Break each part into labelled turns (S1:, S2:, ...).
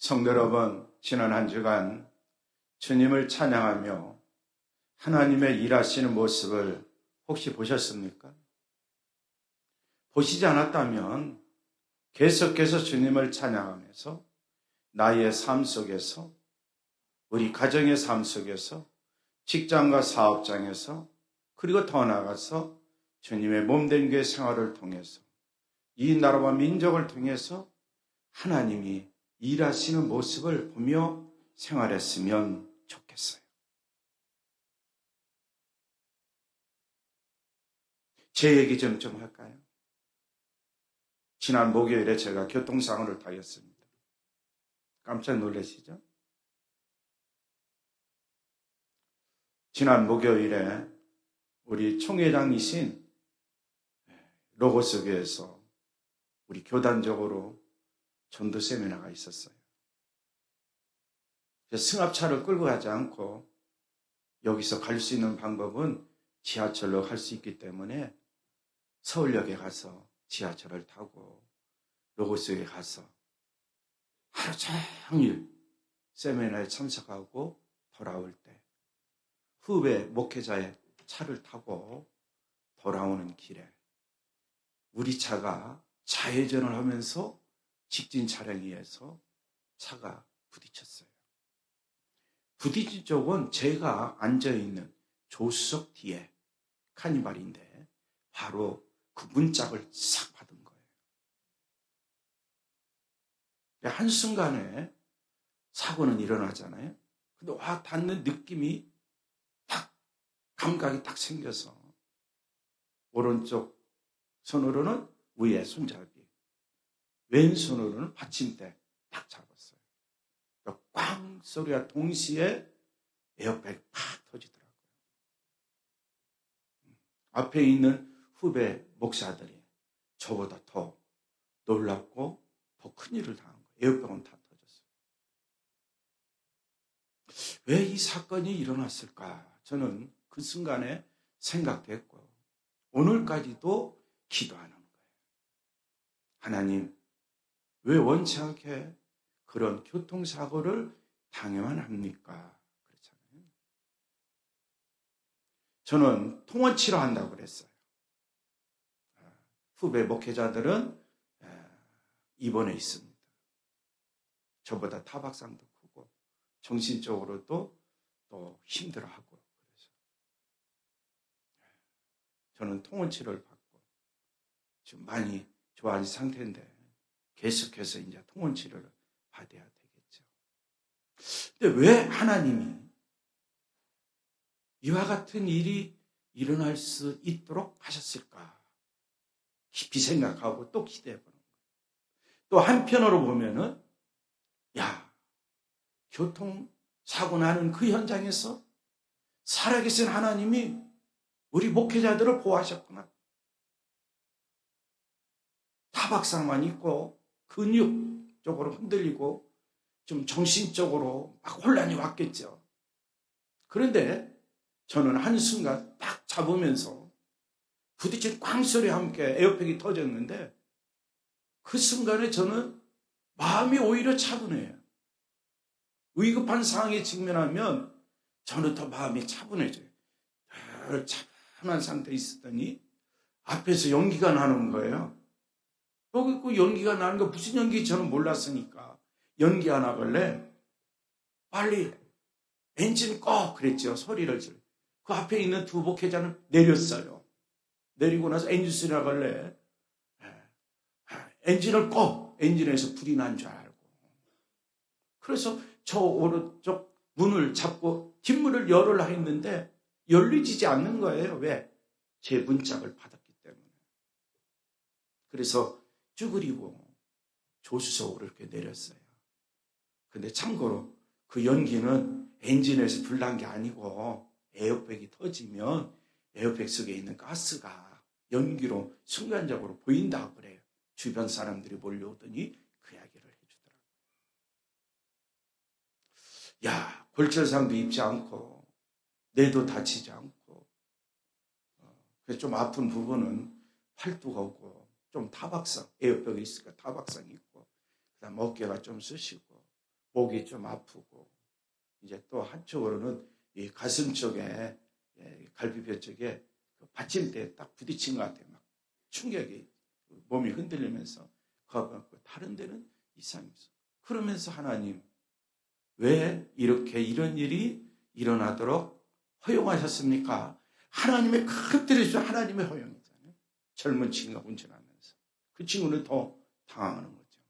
S1: 성도 여러분, 지난 한 주간 주님을 찬양하며 하나님의 일하시는 모습을 혹시 보셨습니까? 보시지 않았다면 계속해서 주님을 찬양하면서 나의 삶 속에서, 우리 가정의 삶 속에서, 직장과 사업장에서, 그리고 더 나아가서 주님의 몸된 교회 생활을 통해서, 이 나라와 민족을 통해서 하나님이 일하시는 모습을 보며 생활했으면 좋겠어요. 제 얘기 좀 할까요? 지난 목요일에 제가 교통사고를 당했습니다. 깜짝 놀라시죠? 지난 목요일에 우리 총회장이신 로고스 교회에서 우리 교단적으로 전도 세미나가 있었어요. 승합차를 끌고 가지 않고 여기서 갈 수 있는 방법은 지하철로 갈 수 있기 때문에 서울역에 가서 지하철을 타고 로고스에 가서 하루 종일 세미나에 참석하고 돌아올 때 후배 목회자의 차를 타고 돌아오는 길에 우리 차가 좌회전을 하면서 직진 차량에 의해서 차가 부딪혔어요. 부딪힌 쪽은 제가 앉아있는 조수석 뒤에 카니발인데 바로 그 문짝을 싹 받은 거예요. 한순간에 사고는 일어나잖아요. 근데 와 닿는 느낌이 딱 감각이 딱 생겨서 오른쪽 손으로는 위에 손잡이, 왼손으로는 받침대 딱 잡았어요. 꽝 소리와 동시에 에어백이 팍 터지더라고요. 앞에 있는 후배 목사들이 저보다 더 놀랍고 더 큰일을 당한 거예요. 에어백은 다 터졌어요. 왜 이 사건이 일어났을까? 저는 그 순간에 생각됐고 오늘까지도 기도하는 거예요. 하나님, 왜 원치 않게 그런 교통사고를 당해만 합니까? 그렇잖아요. 저는 통원 치료한다고 그랬어요. 후배 목회자들은 입원해 있습니다. 저보다 타박상도 크고 정신적으로도 또 힘들어하고 그래서 저는 통원 치료를 받고 지금 많이 좋아진 상태인데 계속해서 이제 통원 치료를 받아야 되겠죠. 근데 왜 하나님이 이와 같은 일이 일어날 수 있도록 하셨을까? 깊이 생각하고 또 기대해보는 거예요. 또 한편으로 보면은 교통사고 나는 그 현장에서 살아계신 하나님이 우리 목회자들을 보호하셨구나. 타박상만 있고 근육적으로 흔들리고 좀 정신적으로 막 혼란이 왔겠죠. 그런데 저는 한순간 딱 잡으면서 부딪힌 꽝소리와 함께 에어백이 터졌는데 그 순간에 저는 마음이 오히려 차분해요. 위급한 상황에 직면하면 저는 더 마음이 차분해져요. 차분한 상태에 있었더니 앞에서 연기가 나는 거예요. 여기 그 연기가 나는 거 무슨 연기인지 저는 몰랐으니까 연기가 나길래 빨리 엔진 꺼 그랬죠. 소리를 지르. 그 앞에 있는 두 목회자는 내렸어요. 내리고 나서 엔진 소리 나길래 엔진을 꺼. 엔진에서 불이 난 줄 알고. 그래서 저 오른쪽 문을 잡고 뒷문을 열으려 했는데 열리지 않는 거예요. 왜? 제 문짝을 받았기 때문에. 그래서 쭈그리고 조수석으로 이렇게 내렸어요. 근데 참고로 그 연기는 엔진에서 불난 게 아니고 에어백이 터지면 에어백 속에 있는 가스가 연기로 순간적으로 보인다고 그래요. 주변 사람들이 몰려오더니 그 이야기를 해주더라고요. 골절상도 입지 않고 뇌도 다치지 않고 좀 아픈 부분은 팔뚝 오고 좀 타박상, 에어백이 있으니까 타박상이 있고 그다음 어깨가 좀 쑤시고 목이 좀 아프고 이제 또 한쪽으로는 이 가슴 쪽에 갈비뼈 쪽에 그 받침대에 딱 부딪힌 것 같아요. 막 충격이 몸이 흔들리면서 다른 데는 이상이 없어. 그러면서 하나님 왜 이렇게 이런 일이 일어나도록 허용하셨습니까? 하나님의 큰 뜻이죠. 하나님의 허용이잖아요. 젊은 친구가 운전하면서 그 친구는 더 당황하는 거죠.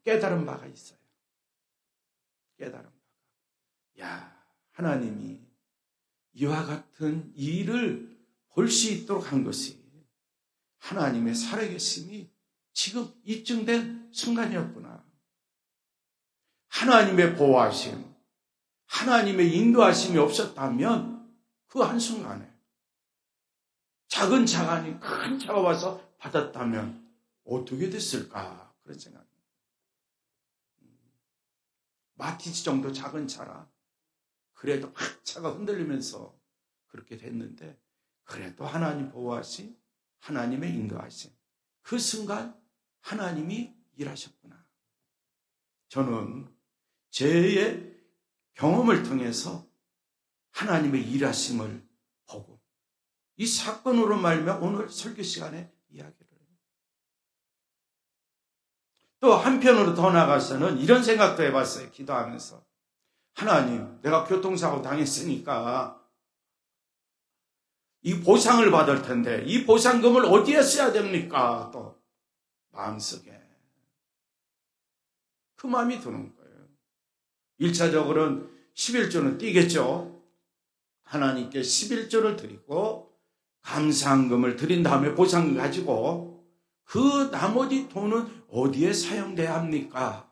S1: 깨달은 바가 있어요. 깨달은 바가. 야, 하나님이 이와 같은 일을 볼 수 있도록 한 것이 하나님의 살아계심이 지금 입증된 순간이었구나. 하나님의 보호하심, 하나님의 인도하심이 없었다면 그 한순간에 작은 자간이 큰 자가 와서 받았다면 어떻게 됐을까? 그런 생각입니다. 마티즈 정도 작은 차라 그래도 막 차가 흔들리면서 그렇게 됐는데 그래도 하나님 보호하심, 하나님의 인도하심 그 순간 하나님이 일하셨구나. 저는 제 경험을 통해서 하나님의 일하심을 보고 이 사건으로 말미암아 오늘 설교 시간에 이야기를 해요. 또 한편으로 더 나가서는 이런 생각도 해봤어요. 기도하면서 하나님, 내가 교통사고 당했으니까 이 보상을 받을 텐데 이 보상금을 어디에 써야 됩니까? 또 마음속에 그 마음이 드는 거예요. 1차적으로는 11조는 띄겠죠. 하나님께 11조를 드리고 감사한금을 드린 다음에 보상을 가지고 그 나머지 돈은 어디에 사용돼야 합니까?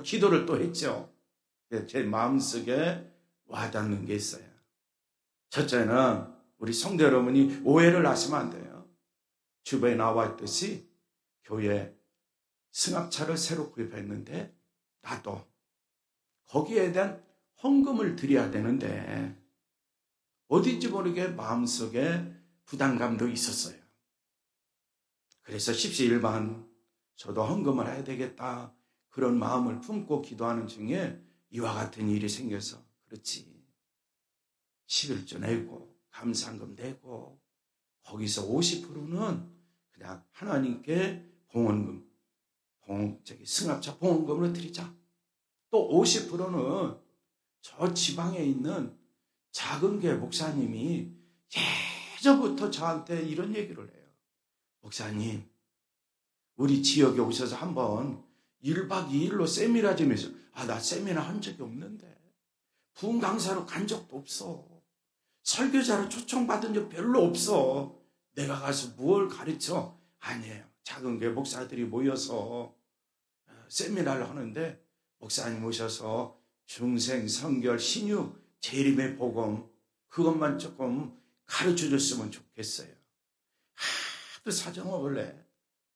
S1: 기도를 또 했죠. 제 마음속에 와닿는 게 있어요. 첫째는 우리 성도 여러분이 오해를 하시면 안 돼요. 주변에 나와 있듯이 교회 승합차를 새로 구입했는데 나도 거기에 대한 헌금을 드려야 되는데 어딘지 모르게 마음속에 부담감도 있었어요. 그래서 십시일반 저도 헌금을 해야 되겠다 그런 마음을 품고 기도하는 중에 이와 같은 일이 생겨서 그렇지 11조 내고 감사한금 내고 거기서 50%는 그냥 하나님께 봉헌금 승합차 봉헌금으로 드리자. 또 50%는 저 지방에 있는 작은 교회 목사님이 예전부터 저한테 이런 얘기를 해요. 목사님, 우리 지역에 오셔서 한번 1박 2일로 세미나 좀 해서 나 세미나 한 적이 없는데 부흥 강사로 간 적도 없어. 설교자로 초청받은 적 별로 없어. 내가 가서 뭘 가르쳐? 아니에요. 작은 교회 목사들이 모여서 세미나를 하는데 목사님 오셔서 중생, 성결, 신유, 재림의 복음 그것만 조금 가르쳐줬으면 좋겠어요. 하도 사정을 해.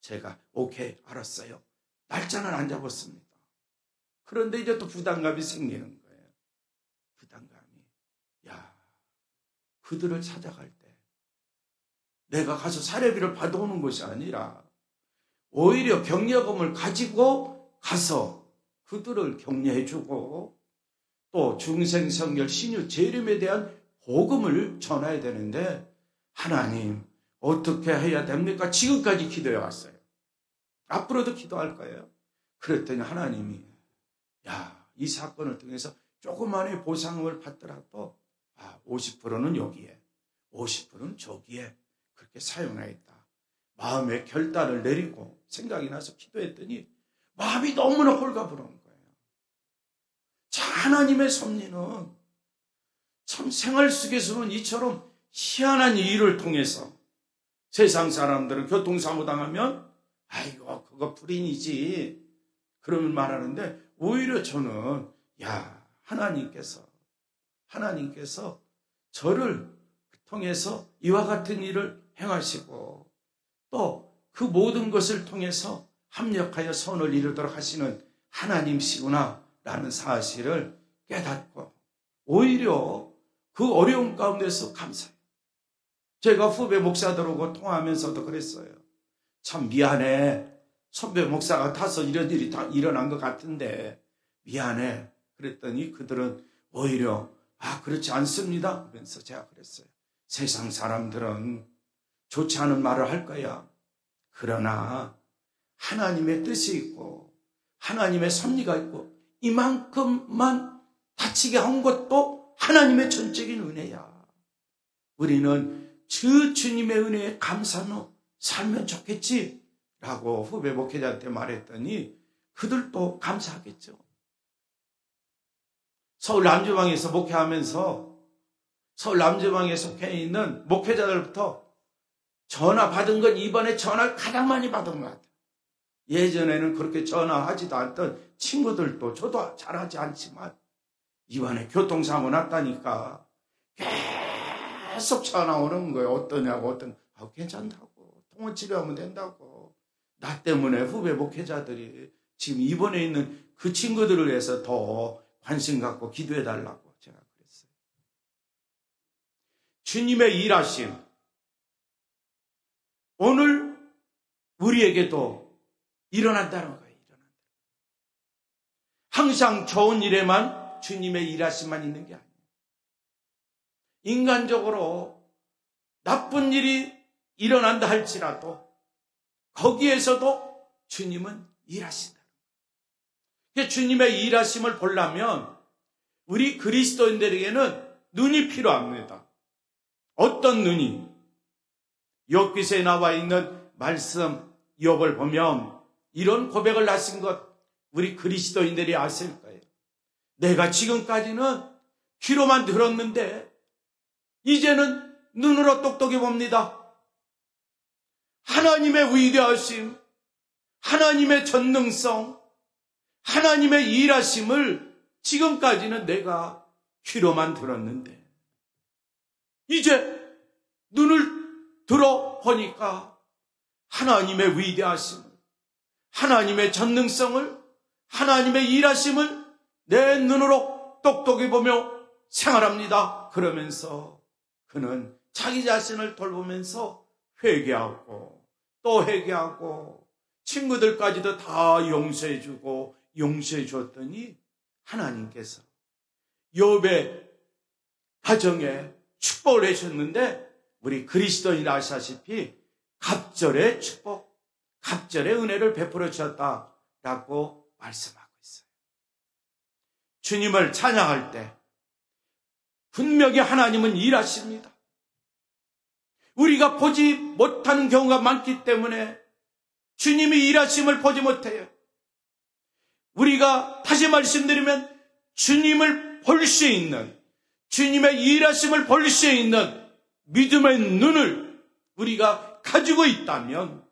S1: 제가 오케이 알았어요. 날짜는 안 잡았습니다. 그런데 이제 또 부담감이 생기는 거예요. 부담감이. 그들을 찾아갈 때 내가 가서 사례비를 받아오는 것이 아니라 오히려 격려금을 가지고 가서 그들을 격려해주고 또 중생, 성결, 신유, 재림에 대한 복음을 전해야 되는데 하나님 어떻게 해야 됩니까? 지금까지 기도해 왔어요. 앞으로도 기도할 거예요. 그랬더니 하나님이 이 사건을 통해서 조그만의 보상을 받더라도 50%는 여기에 50%는 저기에 그렇게 사용하겠다. 마음의 결단을 내리고 생각이 나서 기도했더니 마음이 너무나 홀가분한 거예요. 자, 하나님의 섭리는 참 생활 속에서는 이처럼 희한한 일을 통해서 세상 사람들은 교통사고 당하면 아이고 그거 불인이지 그러면 말하는데 오히려 저는 하나님께서 저를 통해서 이와 같은 일을 행하시고 또 그 모든 것을 통해서 합력하여 선을 이루도록 하시는 하나님이시구나 라는 사실을 깨닫고 오히려 그 어려운 가운데서 감사해요. 제가 후배 목사들하고 통화하면서도 그랬어요. 참 미안해. 선배 목사가 타서 이런 일이 다 일어난 것 같은데 미안해. 그랬더니 그들은 오히려 그렇지 않습니다. 그러면서 제가 그랬어요. 세상 사람들은 좋지 않은 말을 할 거야. 그러나 하나님의 뜻이 있고 하나님의 섭리가 있고 이만큼만 다치게 한 것도 하나님의 전적인 은혜야. 우리는 그 주님의 은혜에 감사하며 살면 좋겠지 라고 후배 목회자한테 말했더니 그들도 감사하겠죠. 서울 남주방에서 목회하면서 서울 남주방에 속해 있는 목회자들부터 전화 받은 건 이번에 전화를 가장 많이 받은 것 같아요. 예전에는 그렇게 전화하지도 않던 친구들도 저도 잘하지 않지만 이번에 교통사고 났다니까 계속 전화 오는 거예요. 어떠냐고 괜찮다고 통원 치료하면 된다고. 나 때문에 후배 목회자들이 지금 입원해 있는 그 친구들을 위해서 더 관심 갖고 기도해 달라고 제가 그랬어요. 주님의 일하심 오늘 우리에게도 일어난다는 거예요. 항상 좋은 일에만 주님의 일하심만 있는 게 아니에요. 인간적으로 나쁜 일이 일어난다 할지라도 거기에서도 주님은 일하신다. 주님의 일하심을 보려면 우리 그리스도인들에게는 눈이 필요합니다. 어떤 눈이? 욥기서에 나와 있는 말씀 욥을 보면 이런 고백을 하신 것 우리 그리스도인들이 아실 거예요. 내가 지금까지는 귀로만 들었는데 이제는 눈으로 똑똑히 봅니다. 하나님의 위대하심, 하나님의 전능성, 하나님의 일하심을 지금까지는 내가 귀로만 들었는데 이제 눈을 들어보니까 하나님의 위대하심을, 하나님의 전능성을, 하나님의 일하심을 내 눈으로 똑똑히 보며 생활합니다. 그러면서 그는 자기 자신을 돌보면서 회개하고 또 회개하고 친구들까지도 다 용서해주고 용서해 주었더니 하나님께서 욥의 가정에 축복을 해주셨는데 우리 그리스도인이 아시다시피 갑절의 축복, 갑절의 은혜를 베풀어 주셨다라고 말씀하고 있어요. 주님을 찬양할 때 분명히 하나님은 일하십니다. 우리가 보지 못하는 경우가 많기 때문에 주님이 일하심을 보지 못해요. 우리가 다시 말씀드리면 주님을 볼 수 있는, 주님의 일하심을 볼 수 있는 믿음의 눈을 우리가 가지고 있다면,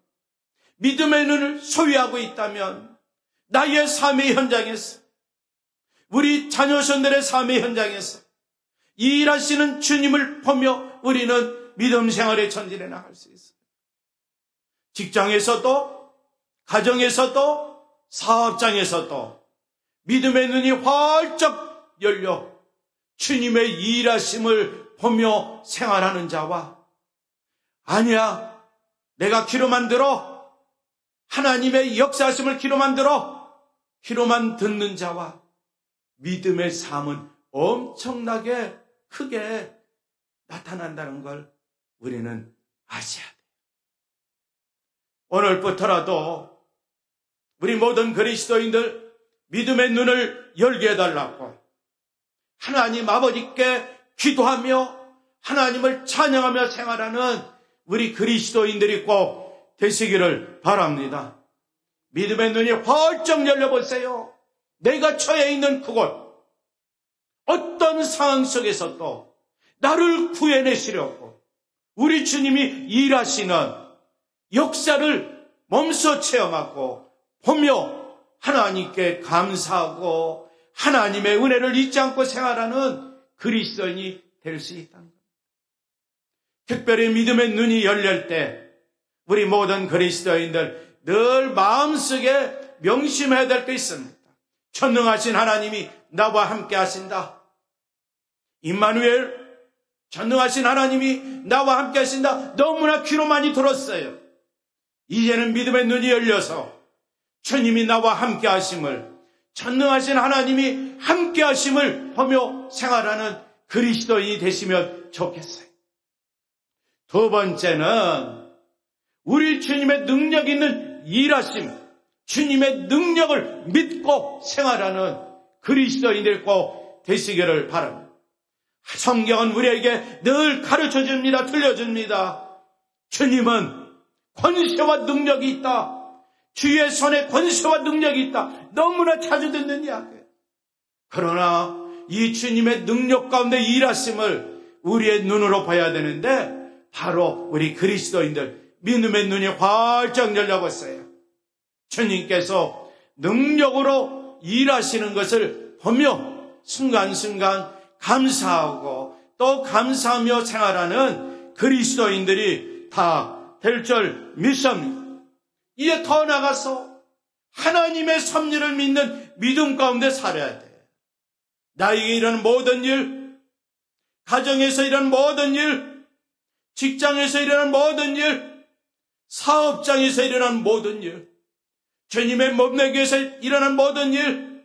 S1: 믿음의 눈을 소유하고 있다면 나의 삶의 현장에서, 우리 자녀손들의 삶의 현장에서 이 일하시는 주님을 보며 우리는 믿음 생활에 전진해 나갈 수 있어요. 직장에서도, 가정에서도, 사업장에서도 믿음의 눈이 활짝 열려 주님의 일하심을 보며 생활하는 자와, 아니야, 내가 귀로만 들어, 하나님의 역사하심을 귀로만 들어, 귀로만 듣는 자와 믿음의 삶은 엄청나게 크게 나타난다는 걸 우리는 아셔야 돼요. 오늘부터라도 우리 모든 그리스도인들 믿음의 눈을 열게 해달라고 하나님 아버지께 기도하며 하나님을 찬양하며 생활하는 우리 그리스도인들이 꼭 되시기를 바랍니다. 믿음의 눈이 활짝 열려보세요. 내가 처해 있는 그곳, 어떤 상황 속에서도 나를 구해내시려고 우리 주님이 일하시는 역사를 몸소 체험하고 보며 하나님께 감사하고 하나님의 은혜를 잊지 않고 생활하는 그리스도인이 될 수 있다는 겁니다. 특별히 믿음의 눈이 열릴 때 우리 모든 그리스도인들 늘 마음속에 명심해야 될 게 있습니다. 전능하신 하나님이 나와 함께 하신다. 임마누엘, 전능하신 하나님이 나와 함께 하신다. 너무나 귀로 많이 들었어요. 이제는 믿음의 눈이 열려서 주님이 나와 함께 하심을, 전능하신 하나님이 함께 하심을 보며 생활하는 그리스도인이 되시면 좋겠어요. 두 번째는 우리 주님의 능력 있는 일하심, 주님의 능력을 믿고 생활하는 그리스도인이 되시기를 바랍니다. 성경은 우리에게 늘 가르쳐줍니다. 들려줍니다. 주님은 권세와 능력이 있다. 주의 손에 권세와 능력이 있다. 너무나 자주 듣는 이야기예요. 그러나 이 주님의 능력 가운데 일하심을 우리의 눈으로 봐야 되는데 바로 우리 그리스도인들 믿음의 눈이 활짝 열려버렸어요. 주님께서 능력으로 일하시는 것을 보며 순간순간 감사하고 또 감사하며 생활하는 그리스도인들이 다 될 줄 믿습니다. 이제 더 나가서 하나님의 섭리를 믿는 믿음 가운데 살아야 돼요. 나에게 일하는 모든 일, 가정에서 일하는 모든 일, 직장에서 일하는 모든 일, 사업장에서 일어나는 모든 일, 주님의 몸내기에서 일어나는 모든 일,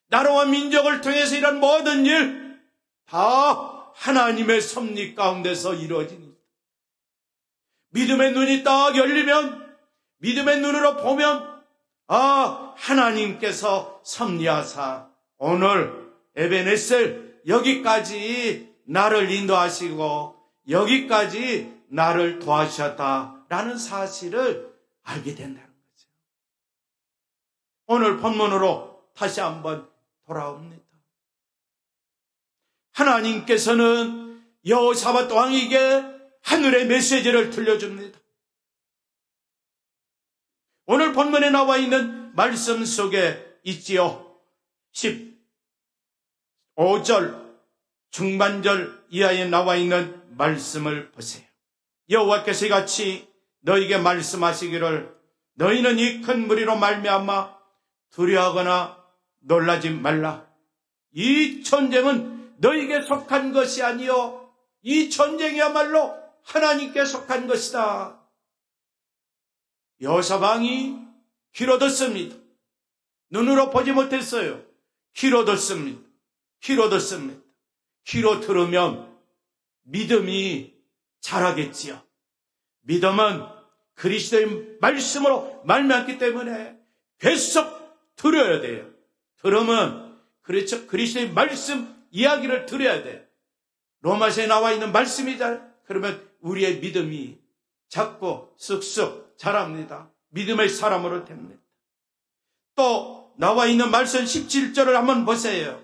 S1: 나라와 민족을 통해서 일하는 모든 일, 다 하나님의 섭리 가운데서 이루어집니다. 믿음의 눈이 딱 열리면, 믿음의 눈으로 보면 하나님께서 섭리하사 오늘 에베네셀 여기까지 나를 인도하시고 여기까지 나를 도와주셨다라는 사실을 알게 된다는 거죠. 오늘 본문으로 다시 한번 돌아옵니다. 하나님께서는 여호사밧 왕에게 하늘의 메시지를 들려줍니다. 오늘 본문에 나와 있는 말씀 속에 있지요. 15절 중반절 이하에 나와 있는 말씀을 보세요. 여호와께서 이같이 너희에게 말씀하시기를 너희는 이 큰 무리로 말미암아 두려워하거나 놀라지 말라. 이 전쟁은 너희에게 속한 것이 아니요 이 전쟁이야말로 하나님께 속한 것이다. 여호사밧이 귀로 듣습니다. 눈으로 보지 못했어요. 귀로 듣습니다. 귀로 듣습니다. 귀로 들으면 믿음이 자라겠지요. 믿음은 그리스도의 말씀으로 말미암기 때문에 계속 들어야 돼요. 들으면 그렇죠. 그리스도의 말씀 이야기를 들어야 돼요. 로마서에 나와 있는 말씀이잖아요. 그러면 우리의 믿음이 자꾸 쑥쑥 자랍니다. 믿음의 사람으로 됩니다. 또 나와 있는 말씀 17절을 한번 보세요.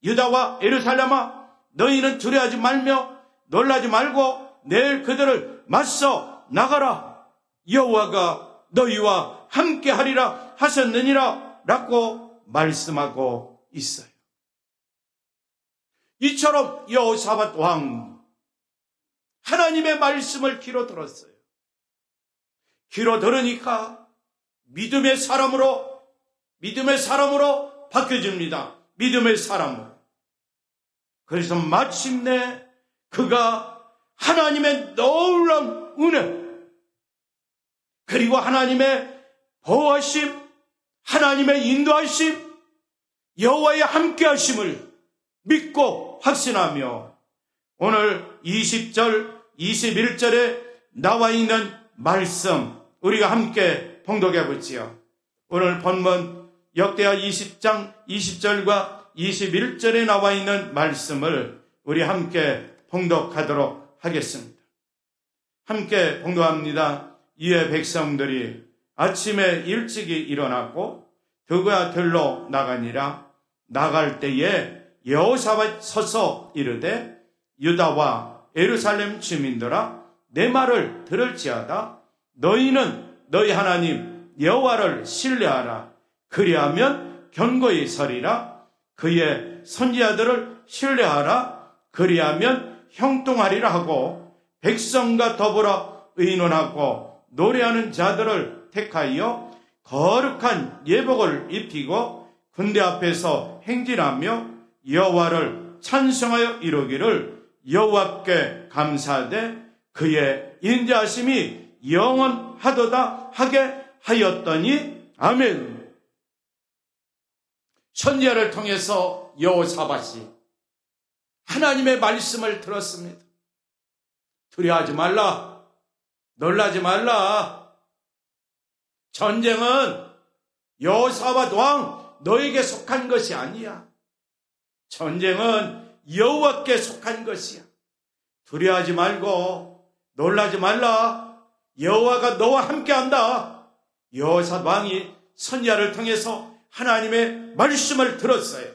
S1: 유다와 예루살렘아 너희는 두려워하지 말며 놀라지 말고 내일 그들을 맞서 나가라. 여호와가 너희와 함께 하리라 하셨느니라 라고 말씀하고 있어요. 이처럼 여호사밧 왕 하나님의 말씀을 귀로 들었어요. 귀로 들으니까 믿음의 사람으로 바뀌어집니다. 믿음의 사람으로. 그래서 마침내 그가 하나님의 놀라운 은혜 그리고 하나님의 보호하심, 하나님의 인도하심, 여호와의 함께하심을 믿고 확신하며 오늘 20절, 21절에 나와 있는 말씀 우리가 함께 봉독해 보지요. 오늘 본문 역대하 20장 20절과 21절에 나와 있는 말씀을 우리 함께 봉독하도록 하겠습니다. 함께 봉독합니다. 이에 백성들이 아침에 일찍이 일어났고 들과 들로 나가니라. 나갈 때에 여호사밧 서서 이르되 유다와 예루살렘 주민들아 내 말을 들을지어다. 너희는 너희 하나님 여호와를 신뢰하라. 그리하면 견고히 서리라. 그의 선지자들을 신뢰하라. 그리하면 형통하리라 하고 백성과 더불어 의논하고 노래하는 자들을 택하여 거룩한 예복을 입히고 군대 앞에서 행진하며 여호와를 찬송하여 이루기를 여호와께 감사하되 그의 인자하심이 영원하도다 하게 하였더니 아멘. 선지자를 통해서 여호사밧이 하나님의 말씀을 들었습니다. 두려워하지 말라. 놀라지 말라. 전쟁은 여호사밧 왕 너에게 속한 것이 아니야. 전쟁은 여호와께 속한 것이야. 두려워하지 말고 놀라지 말라. 여호와가 너와 함께한다. 여호사밧 왕이 선지자를 통해서 하나님의 말씀을 들었어요.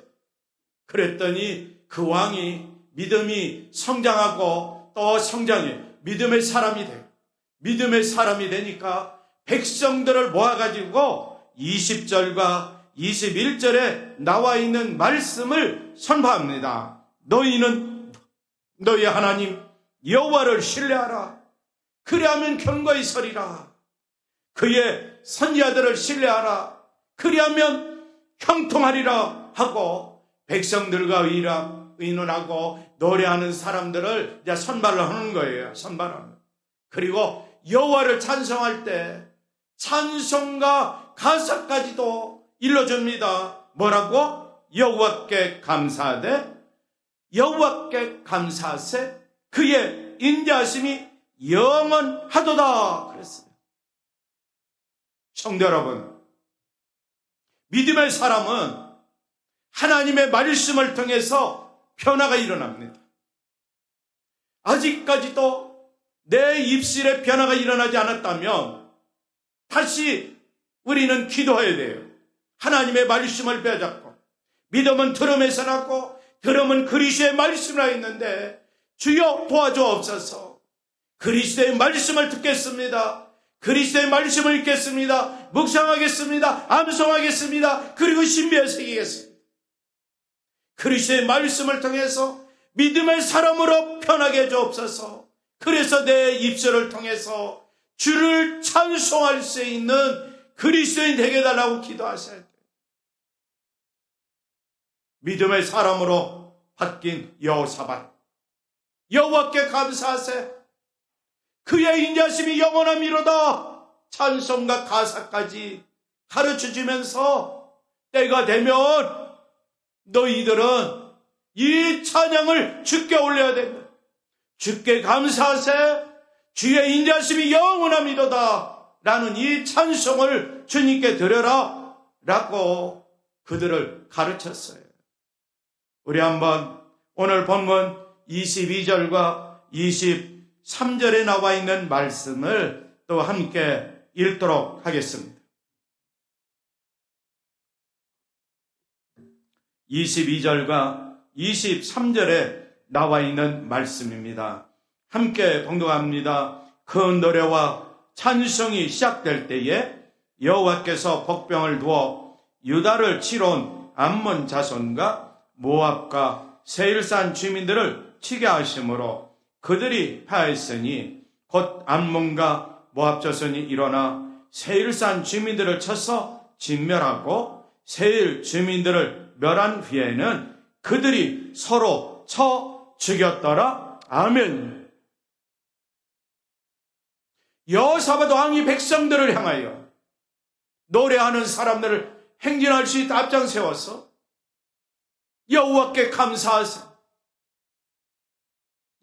S1: 그랬더니 그 왕이 믿음이 성장하고 또 성장해 믿음의 사람이 돼. 믿음의 사람이 되니까 백성들을 모아가지고 20절과 21절에 나와 있는 말씀을 선포합니다. 너희는 너희 하나님 여호와를 신뢰하라. 그리하면 견고히 서리라. 그의 선지자들을 신뢰하라. 그리하면 형통하리라 하고 백성들과 의논하고 노래하는 사람들을 이제 선발을 하는 거예요. 선발하는. 그리고 여호와를 찬송할 때 찬송과 가사까지도 일러줍니다. 뭐라고? 여호와께 감사하되 여호와께 감사하세 그의 인자하심이 영원하도다 그랬어요. 성도 여러분, 믿음의 사람은 하나님의 말씀을 통해서 변화가 일어납니다. 아직까지도 내 입술에 변화가 일어나지 않았다면 다시 우리는 기도해야 돼요. 하나님의 말씀을 빼앗고 믿음은 들음에서 났고 들음은 그리스도의 말씀이라 했는데 주여 도와주옵소서. 그리스도의 말씀을 듣겠습니다. 그리스도의 말씀을 읽겠습니다. 묵상하겠습니다. 암송하겠습니다. 그리고 신비에 새기겠습니다. 그리스도의 말씀을 통해서 믿음의 사람으로 변하게 해주옵소서. 그래서 내 입술을 통해서 주를 찬송할 수 있는 그리스도인 되게 해달라고 기도하셔야 돼요. 믿음의 사람으로 바뀐 여호사밧. 여호와께 감사하세. 그의 인자심이 영원함이로다. 찬송과 가사까지 가르쳐주면서 때가 되면 너희들은 이 찬양을 주께 올려야 됩니다. 주께 감사하세. 주의 인자심이 영원함이로다. 라는 이 찬송을 주님께 드려라. 라고 그들을 가르쳤어요. 우리 한번 오늘 본문 22절과 23절에 나와 있는 말씀을 또 함께 읽도록 하겠습니다. 22절과 23절에 나와 있는 말씀입니다. 함께 봉독합니다. 그 노래와 찬송이 시작될 때에 여호와께서 복병을 두어 유다를 치러온 암몬 자손과 모압과 세일산 주민들을 치게 하심으로 그들이 패하였으니 곧 암몬과 모압 자손이 일어나 세일산 주민들을 쳐서 진멸하고 세일 주민들을 멸한 후에는 그들이 서로 쳐 죽였더라. 아멘. 여호사밧 왕이 백성들을 향하여 노래하는 사람들을 행진할 수 있다 앞장 세워서 여호와께 감사하세.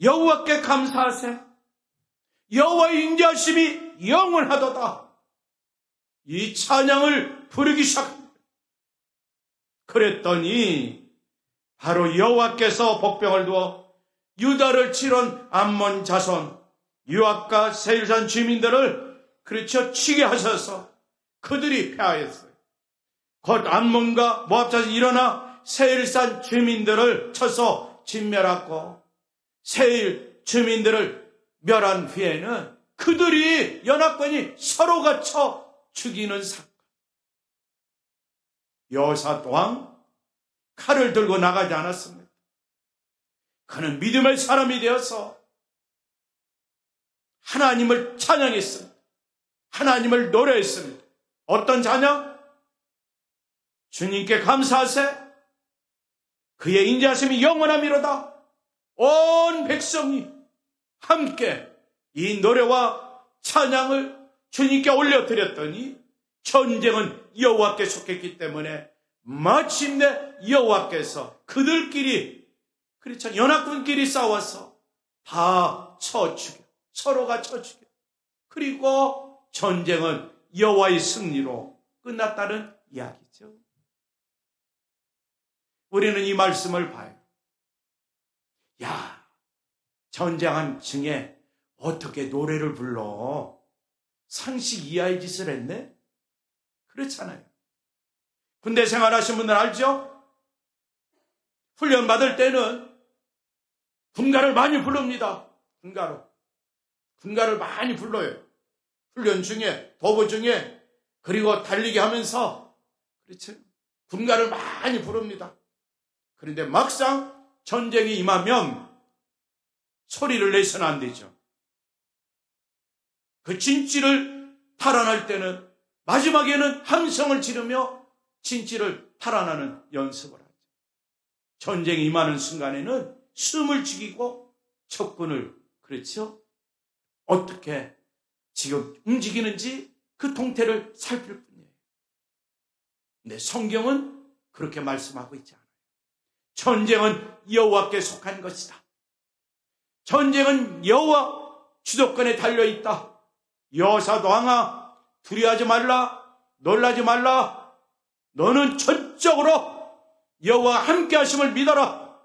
S1: 여호와께 감사하세. 여호와의 인자하심이 영원하도다. 이 찬양을 부르기 시작합니다. 그랬더니 바로 여호와께서 복병을 두어 유다를 치른 암몬 자손 유압과 세일산 주민들을 그렇죠 치게 하셔서 그들이 패하였어요. 곧 암몬과 모압 자손이 일어나 세일산 주민들을 쳐서 진멸하고 세일 주민들을 멸한 후에는 그들이 연합군이 서로가 쳐 죽이는 사건. 여호사밧 왕 칼을 들고 나가지 않았습니다. 그는 믿음의 사람이 되어서 하나님을 찬양했습니다. 하나님을 노래했습니다. 어떤 찬양? 주님께 감사하세. 그의 인자하심이 영원함이로다. 온 백성이 함께 이 노래와 찬양을 주님께 올려드렸더니 전쟁은 여호와께 속했기 때문에 마침내 여호와께서 그들끼리, 그렇죠, 연합군끼리 싸워서 다 쳐 죽여, 서로가 쳐 죽여. 그리고 전쟁은 여호와의 승리로 끝났다는 이야기죠. 우리는 이 말씀을 봐요. 야, 전쟁한 층에 어떻게 노래를 불러? 상식 이하의 짓을 했네? 그렇잖아요. 군대 생활하신 분들 알죠? 훈련 받을 때는 군가를 많이 부릅니다. 군가를 많이 불러요. 훈련 중에, 도보 중에, 그리고 달리기 하면서, 그렇죠? 군가를 많이 부릅니다. 그런데 막상 전쟁이 임하면 소리를 내서는 안 되죠. 그 진지를 탈환할 때는 마지막에는 함성을 지르며 진지를 탈환하는 연습을 하죠. 전쟁이 임하는 순간에는 숨을 죽이고 적군을, 그렇죠, 어떻게 지금 움직이는지 그 동태를 살필 뿐이에요. 근데 성경은 그렇게 말씀하고 있지 않아요. 전쟁은 여호와께 속한 것이다. 전쟁은 여호와 주도권에 달려있다. 여호사도 왕아, 두려워하지 말라, 놀라지 말라. 너는 전적으로 여호와 함께 하심을 믿어라.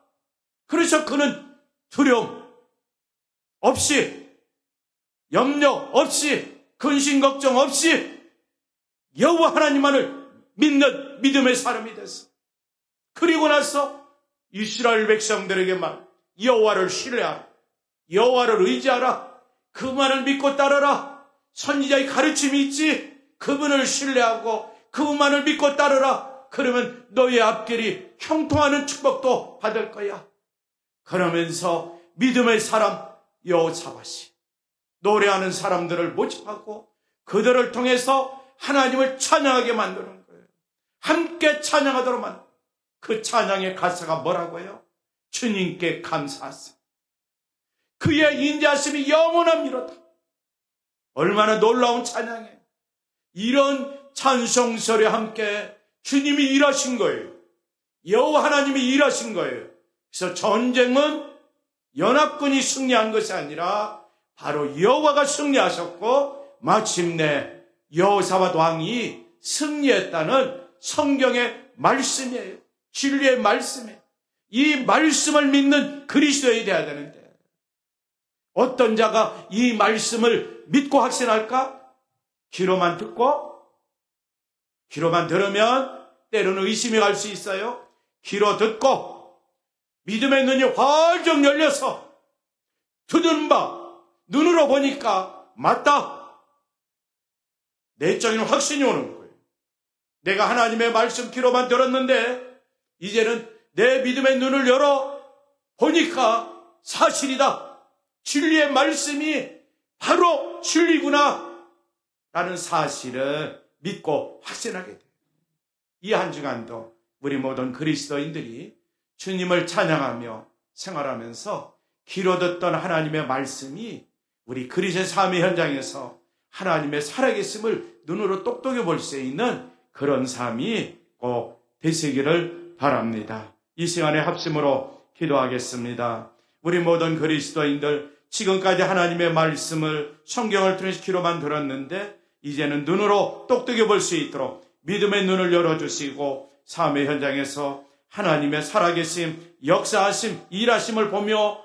S1: 그래서 그는 두려움 없이, 염려 없이, 근심 걱정 없이 여호와 하나님만을 믿는 믿음의 사람이 됐어. 그리고 나서 이스라엘 백성들에게 말, 여호와를 신뢰하라, 여호와를 의지하라, 그 말을 믿고 따르라. 선지자의 가르침이 있지, 그분을 신뢰하고 그분만을 믿고 따르라. 그러면 너의 앞길이 형통하는 축복도 받을 거야. 그러면서 믿음의 사람 여호사밧이 노래하는 사람들을 모집하고 그들을 통해서 하나님을 찬양하게 만드는 거예요. 함께 찬양하도록 만드는 거예요. 그 찬양의 가사가 뭐라고요? 주님께 감사하세, 그의 인자하심이 영원합니다. 얼마나 놀라운 찬양이에요. 이런 찬송설에 함께 주님이 일하신 거예요. 여호와 하나님이 일하신 거예요. 그래서 전쟁은 연합군이 승리한 것이 아니라 바로 여호와가 승리하셨고 마침내 여호사밧 왕이 승리했다는 성경의 말씀이에요. 진리의 말씀이에요. 이 말씀을 믿는 그리스도인이 되어야 되는데 어떤 자가 이 말씀을 믿고 확신할까? 귀로만 듣고, 귀로만 들으면 때로는 의심이 갈 수 있어요. 귀로 듣고 믿음의 눈이 활짝 열려서 듣는 바 눈으로 보니까 맞다, 내적인 확신이 오는 거예요. 내가 하나님의 말씀 귀로만 들었는데 이제는 내 믿음의 눈을 열어 보니까 사실이다, 진리의 말씀이 바로 진리구나 라는 사실을 믿고 확신하게 돼요. 이 한 주간도 우리 모든 그리스도인들이 주님을 찬양하며 생활하면서 귀로 듣던 하나님의 말씀이 우리 그리스도의 삶의 현장에서 하나님의 살아계심을 눈으로 똑똑히 볼 수 있는 그런 삶이 꼭 되시기를 바랍니다. 이 시간에 합심으로 기도하겠습니다. 우리 모든 그리스도인들 지금까지 하나님의 말씀을 성경을 통해서 귀로만 들었는데 이제는 눈으로 똑똑히 볼 수 있도록 믿음의 눈을 열어주시고 삶의 현장에서 하나님의 살아계심, 역사하심, 일하심을 보며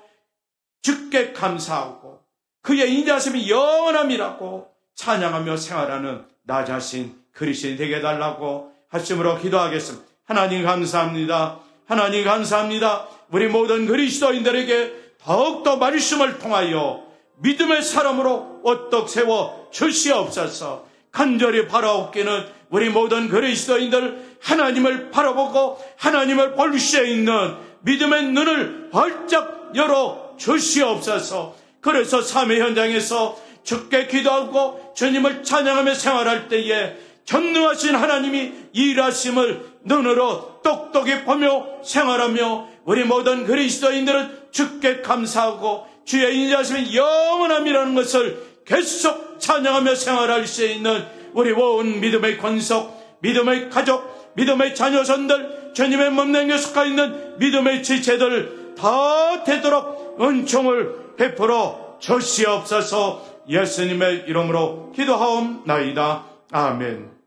S1: 주께 감사하고 그의 인자하심이 영원함이라고 찬양하며 생활하는 나 자신 그리스도인 되게 해달라고 합심으로 기도하겠습니다. 하나님 감사합니다. 하나님 감사합니다. 우리 모든 그리스도인들에게 더욱더 말씀을 통하여 믿음의 사람으로 오뚝 세워 주시옵소서. 간절히 바라옵기는 우리 모든 그리스도인들 하나님을 바라보고 하나님을 볼 수 있는 믿음의 눈을 활짝 열어 주시옵소서. 그래서 삶의 현장에서 주께 기도하고 주님을 찬양하며 생활할 때에 전능하신 하나님이 일하심을 눈으로 똑똑히 보며 생활하며 우리 모든 그리스도인들은 주께 감사하고 주의 인자하심이 영원함이라는 것을 계속 찬양하며 생활할 수 있는 우리 온 믿음의 권속, 믿음의 가족, 믿음의 자녀선들, 주님의 몸내 속하 있는 믿음의 지체들 다 되도록 은총을 베풀어 주시옵소서. 예수님의 이름으로 기도하옵나이다. 아멘.